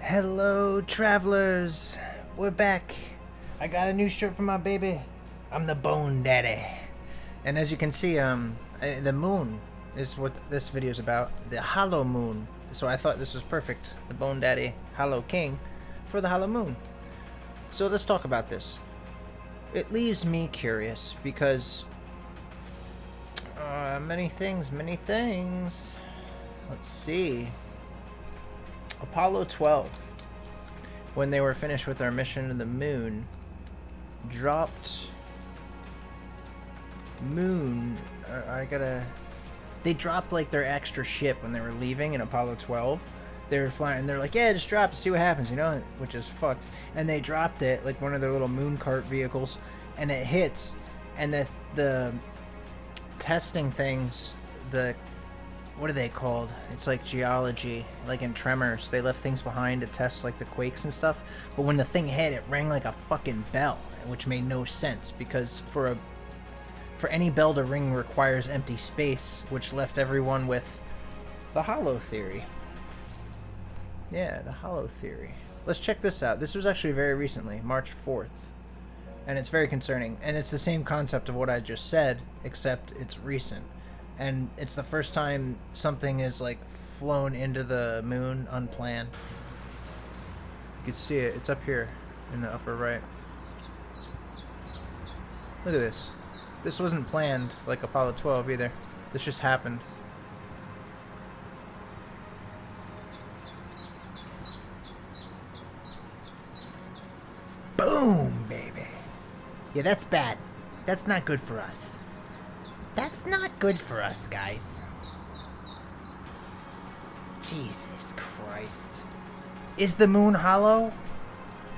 Hello, travelers. We're back. I got a new shirt for my baby. I'm the Bone Daddy. And as you can see, the moon is what this video is about. The Hollow Moon. So I thought this was perfect. The Bone Daddy, Hollow King, for the Hollow Moon. So let's talk about this. It leaves me curious because many things. Let's see. Apollo 12, when they were finished with their mission to the moon, dropped they dropped like their extra ship when they were leaving in Apollo 12. They were flying and they're like, yeah, just drop it, see what happens, you know, which is fucked. And they dropped it, like one of their little moon cart vehicles, and it hits, and the testing things, what are they called? It's like geology, like in Tremors. They left things behind to test like the quakes and stuff. But when the thing hit, it rang like a fucking bell, which made no sense because for any bell to ring requires empty space, which left everyone with the hollow theory. Yeah, the hollow theory. Let's check this out. This was actually very recently, March 4th. And it's very concerning. And it's the same concept of what I just said, except it's recent. And it's the first time something is like flown into the moon unplanned. You can see it. It's up here in the upper right. Look at this. This wasn't planned like Apollo 12 either. This just happened. Boom, baby. Yeah, that's bad. That's not good for us. That's not good for us, guys. Jesus Christ. Is the moon hollow?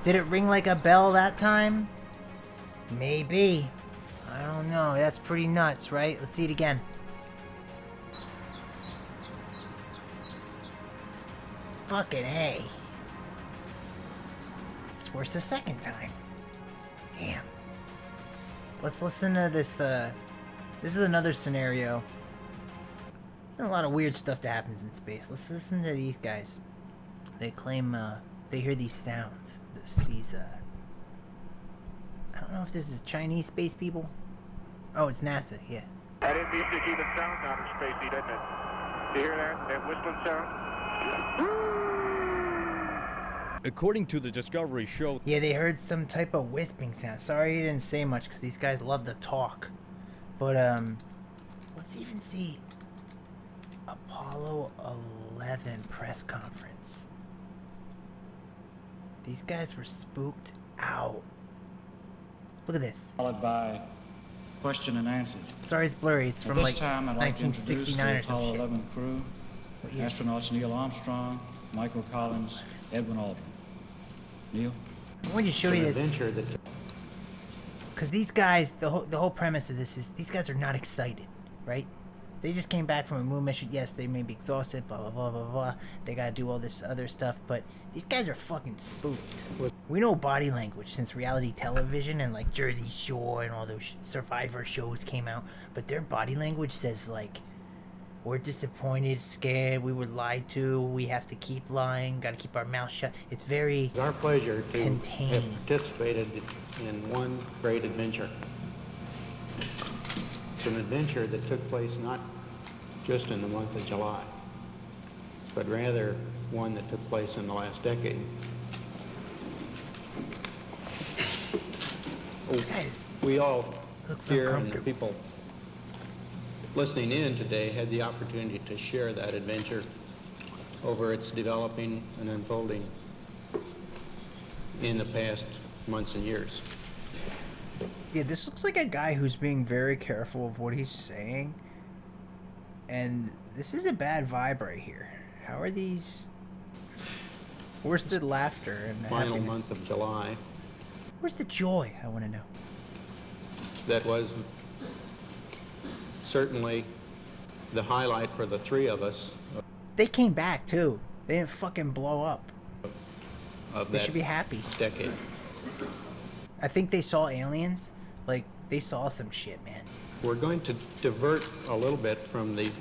Did it ring like a bell that time? Maybe. I don't know. That's pretty nuts, right? Let's see it again. Fucking hey. It's worse the second time. Damn. Let's listen to this, this is another scenario. There's a lot of weird stuff that happens in space. Let's listen to these guys. They claim, they hear these sounds. I don't know if this is Chinese space people. Oh, it's NASA, yeah. That is music even sounds outer spacey, doesn't it? Do you hear that? That whistling sound? According to the Discovery show... Yeah, they heard some type of whispering sound. Sorry he didn't say much, because these guys love to talk. But, let's even see Apollo 11 press conference. These guys were spooked out. Look at this. Followed by question and answer. Sorry it's blurry. It's from like 1969 or some shit. Apollo 11 crew, astronauts Neil Armstrong, Michael Collins, Edwin Aldrin. Neil? I wanted to show you this. Because these guys, the whole premise of this is these guys are not excited, right? They just came back from a moon mission. Yes, they may be exhausted, blah, blah, blah, blah, blah. They gotta do all this other stuff, but these guys are fucking spooked. We know body language since reality television and like Jersey Shore and all those Survivor shows came out, but their body language says like, we're disappointed, scared, we were lied to, we have to keep lying, gotta keep our mouth shut. It's very It's our pleasure to contained. have participated in one great adventure. It's an adventure that took place not just in the month of July, but rather one that took place in the last decade. We all here and the people listening in today had the opportunity to share that adventure over its developing and unfolding in the past months and years. Yeah, this looks like a guy who's being very careful of what he's saying. And this is a bad vibe right here. How are these... Where's the laughter and the Final happiness? month of July. Where's the joy, I want to know. That was certainly the highlight for the three of us. They came back, too. They didn't fucking blow up. They should be happy. Decade. I think they saw aliens. Like, they saw some shit, man. We're going to divert a little bit from the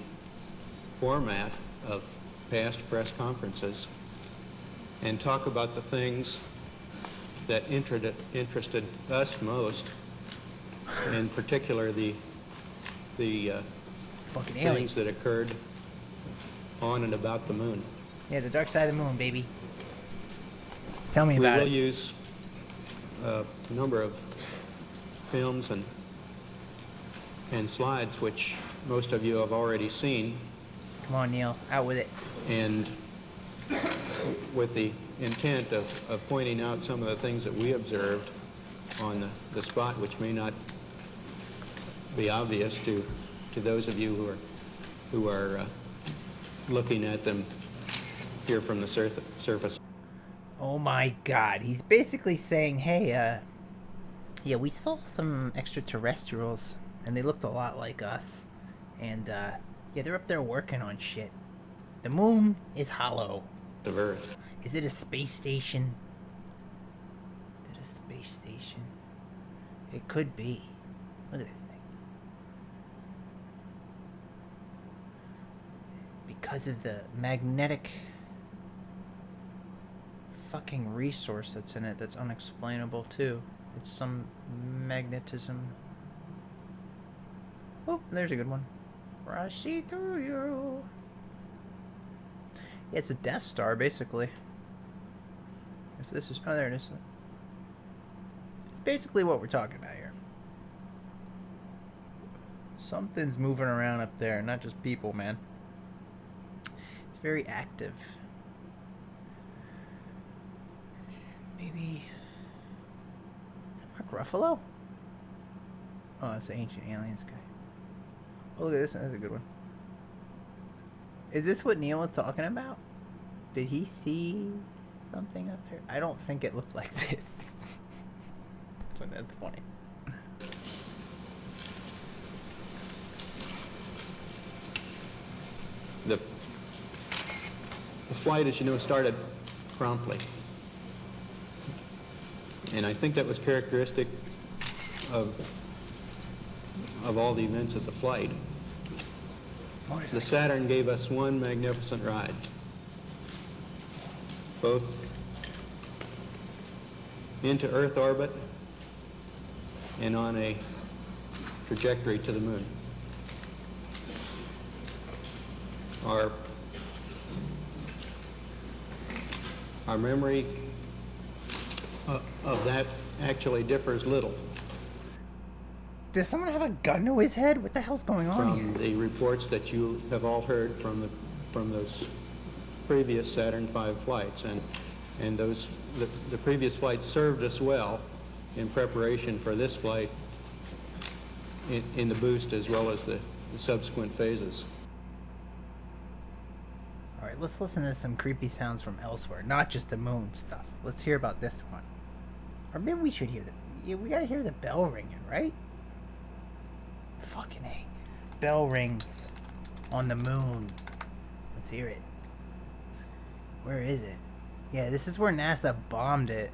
format of past press conferences and talk about the things that interested us most, in particular the Fucking things aliens. that occurred on and about the moon. Yeah, the dark side of the moon, baby. Tell me We about will it. use a number of films and slides which most of you have already seen, Come on, Neil. Out with it. and with the intent of pointing out some of the things that we observed on the spot, which may not be obvious to those of you who are looking at them here from the surface. Oh my god. He's basically saying, hey, yeah, we saw some extraterrestrials, and they looked a lot like us. And, yeah, they're up there working on shit. The moon is hollow. Of Earth. Is it a space station? Is it a space station? It could be. Look at this thing. Because of the magnetic fucking resource that's in it that's unexplainable too. It's some magnetism. Oh, there's a good one. Where I see through you. Yeah, it's a Death Star, basically. If this is... Oh, there it is. It's basically what we're talking about here. Something's moving around up there, not just people, man. It's very active. Maybe... Is that Mark Ruffalo? Oh, that's the Ancient Aliens guy. Oh, look at this one. That's a good one. Is this what Neil was talking about? Did he see something up there? I don't think it looked like this. That's funny. The flight, as you know, started promptly. And I think that was characteristic of all the events of the flight. The Saturn gave us one magnificent ride, both into Earth orbit and on a trajectory to the moon. Our memory of that actually differs little Does someone have a gun to his head? What the hell's going on from here? the reports that you have all heard from those previous Saturn V flights, and those the previous flights served us well in preparation for this flight in the boost as well as the subsequent phases. All right, let's listen to some creepy sounds from elsewhere, not just the moon stuff. Let's hear about this one. Or maybe we should hear we gotta hear the bell ringing, right? Fucking A. Bell rings on the moon. Let's hear it. Where is it? Yeah, this is where NASA bombed it.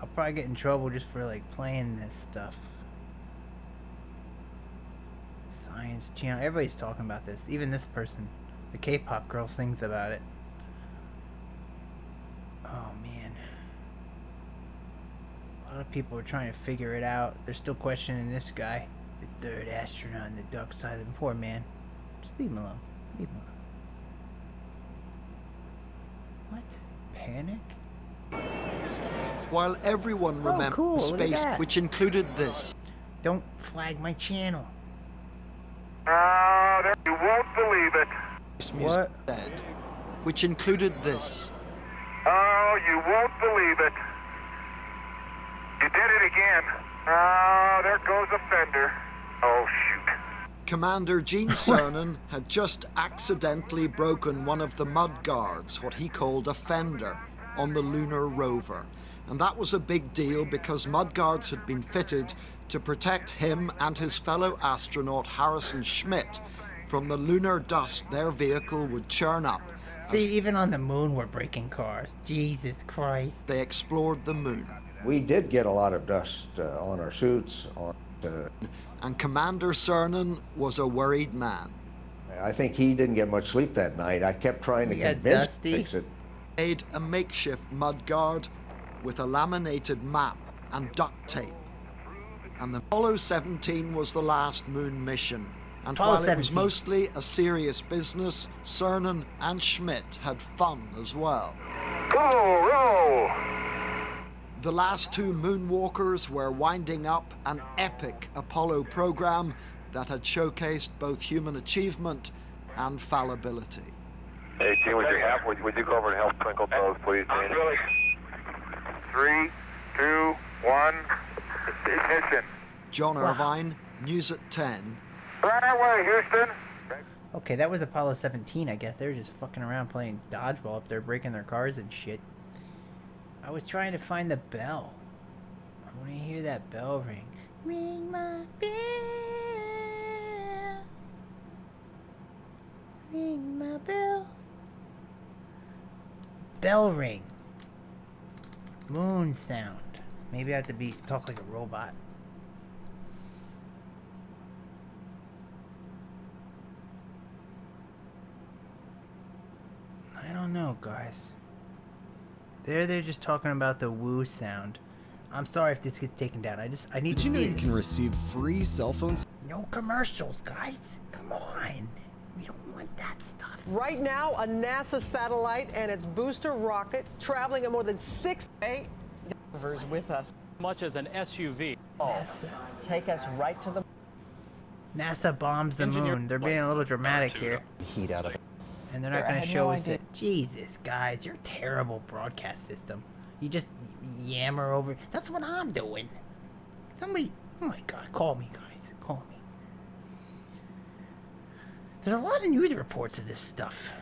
I'll probably get in trouble just for like playing this stuff. Science Channel. Everybody's talking about this. Even this person. The K-pop girl sings about it. Oh man. A lot of people are trying to figure it out. They're still questioning this guy. The third astronaut in the dark side of the poor man. Just leave him alone. Leave him alone. What? Panic? While everyone remembers cool, look at space, that. which included this. Don't flag my channel. You won't believe it. Music said, which included this. Oh, you won't believe it. You did it again. Oh, there goes a fender. Oh, shoot. Commander Gene Cernan had just accidentally broken one of the mud guards, what he called a fender, on the lunar rover. And that was a big deal because mud guards had been fitted to protect him and his fellow astronaut Harrison Schmitt from the lunar dust their vehicle would churn up. See, even on the moon we're breaking cars. Jesus Christ. They explored the moon. We did get a lot of dust on our suits. And Commander Cernan was a worried man. I think he didn't get much sleep that night. I kept trying to Yeah, convince Dusty. him to fix it. made a makeshift mudguard with a laminated map and duct tape. And the Apollo 17 was the last moon mission. And Apollo while it was 17. mostly a serious business, Cernan and Schmidt had fun as well. Roll! The last two moonwalkers were winding up an epic Apollo program that had showcased both human achievement and fallibility. Hey, Gene, would you go over and help twinkle toes, please, Gene? Really? 3, 2, 1, ignition. John Irvine, News at 10. Right away, Houston. Okay, that was Apollo 17, I guess. They were just fucking around playing dodgeball up there, breaking their cars and shit. I was trying to find the bell. I want to hear that bell ring. Ring my bell. Ring my bell. Bell ring. Moon sound. Maybe I have to talk like a robot. I don't know, guys. They're just talking about the woo sound. I'm sorry if this gets taken down. I need to see Did you know you this. can receive free cell phones? No commercials, guys. Come on. We don't want that stuff. Right now, a NASA satellite and its booster rocket traveling at more than 6 rovers with us. Much as an SUV. NASA. Take us right to the NASA bombs the moon. They're being a little dramatic here. Heat out of it. And they're not going to show us it. Jesus, guys. You're a terrible broadcast system. You just yammer over. That's what I'm doing. Somebody. Oh my God. Call me, guys. Call me. There's a lot of news reports of this stuff.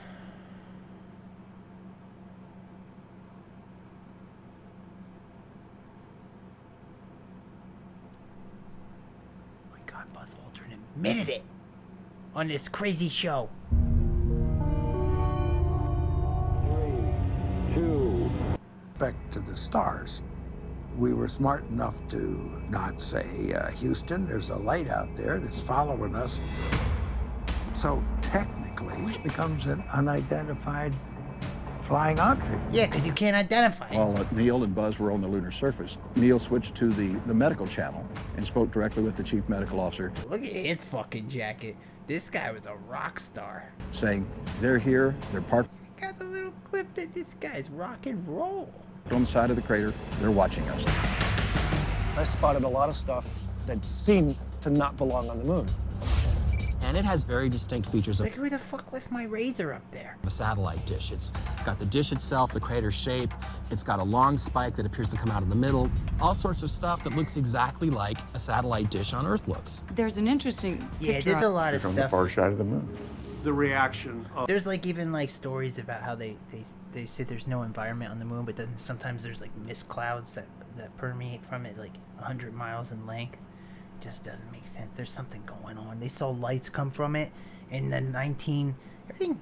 Oh my God, Buzz Aldrin admitted it on this crazy show. Back to the stars. We were smart enough to not say, Houston, there's a light out there that's following us. So technically, it becomes an unidentified flying object. Yeah, because you can't identify it. While Neil and Buzz were on the lunar surface, Neil switched to the medical channel and spoke directly with the chief medical officer. Look at his fucking jacket. This guy was a rock star. Saying, they're here, they're parked Got the little clip that this guy's rock and roll. on the side of the crater, they're watching us. I spotted a lot of stuff that seemed to not belong on the moon. And it has very distinct features of Like, who the fuck left my razor up there? a satellite dish. It's got the dish itself, the crater shape. It's got a long spike that appears to come out of the middle. All sorts of stuff that looks exactly like a satellite dish on Earth looks. There's an interesting Yeah, there's a lot of From the stuff. far side of the moon. The reaction of There's like even like stories about how they say there's no environment on the moon, but then sometimes there's like mist clouds that permeate from it like 100 miles in length. It just doesn't make sense. There's something going on. They saw lights come from it in the everything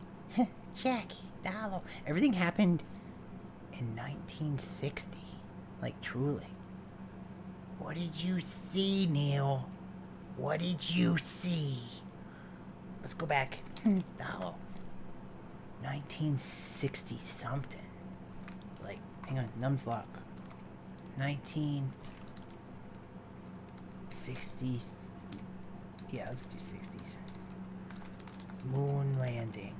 Jack, Dollar. Everything happened in 1960. Like truly. What did you see, Neil? What did you see? Let's go back. Dollar. 1960 something. Like, hang on, Numslock. 1960s. Yeah, let's do 60s. Moon landing.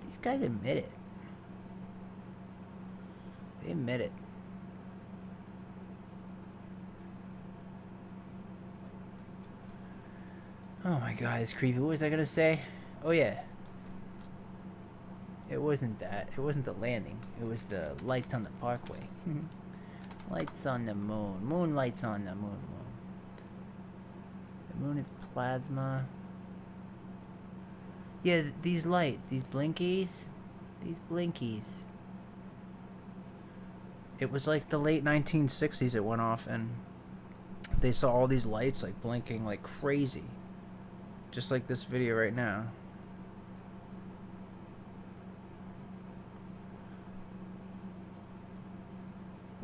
These guys admit it. They admit it. Oh my God, it's creepy. What was I gonna say? Oh yeah. It wasn't that. It wasn't the landing. It was the lights on the parkway. Lights on the moon. Moonlights on the moon. The moon is plasma. Yeah, these lights. These blinkies. These blinkies. It was like the late 1960s it went off and they saw all these lights like blinking like crazy. Just like this video right now.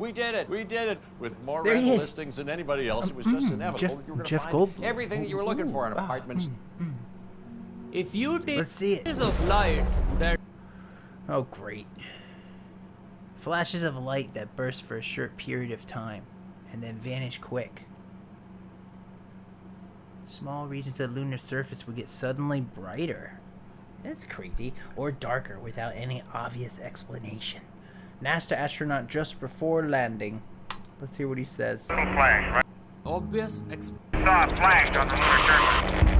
We did it. We did it. With more There he rental is. listings than anybody else, it was just inevitable that you were going to Jeff find Goldblum. everything that you were looking for in apartments. If you did Let's see it. flashes of light that Oh, great. Flashes of light that burst for a short period of time and then vanish quick. Small regions of the lunar surface would get suddenly brighter. That's crazy. Or darker without any obvious explanation. NASA astronaut just before landing. Let's hear what he says. Little flash, right? obvious Saw a flash on the lunar surface.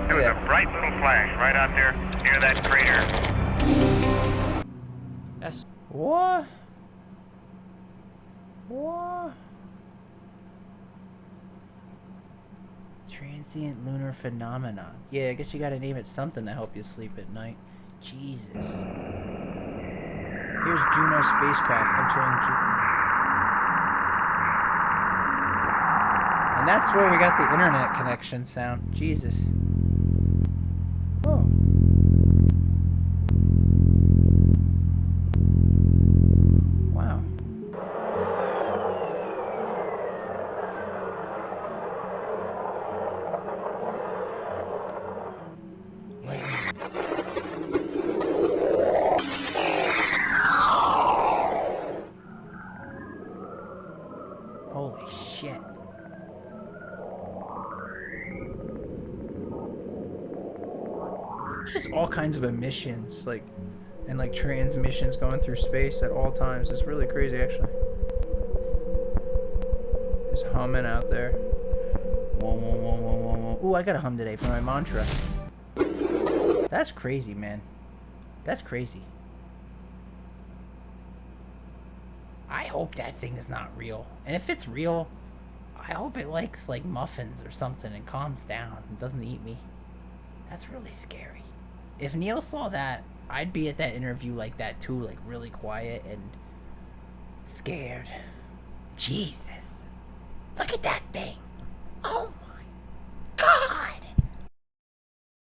There was a bright little flash right out there near that crater. What? What? Transient lunar phenomenon. Yeah, I guess you gotta name it something to help you sleep at night. Jesus. Here's Juno spacecraft entering Jupiter. And that's where we got the internet connection sound. Jesus. Oh. Wow. Holy shit. There's just all kinds of emissions, like, and like transmissions going through space at all times. It's really crazy, actually. There's humming out there. Whoa, whoa, whoa, whoa, whoa, whoa. Ooh, I got a hum today for my mantra. That's crazy, man. That's crazy. I hope that thing is not real. And if it's real, I hope it likes like muffins or something and calms down and doesn't eat me. That's really scary. If Neil saw that, I'd be at that interview like that too, like really quiet and scared. Jesus. Look at that thing. Oh my.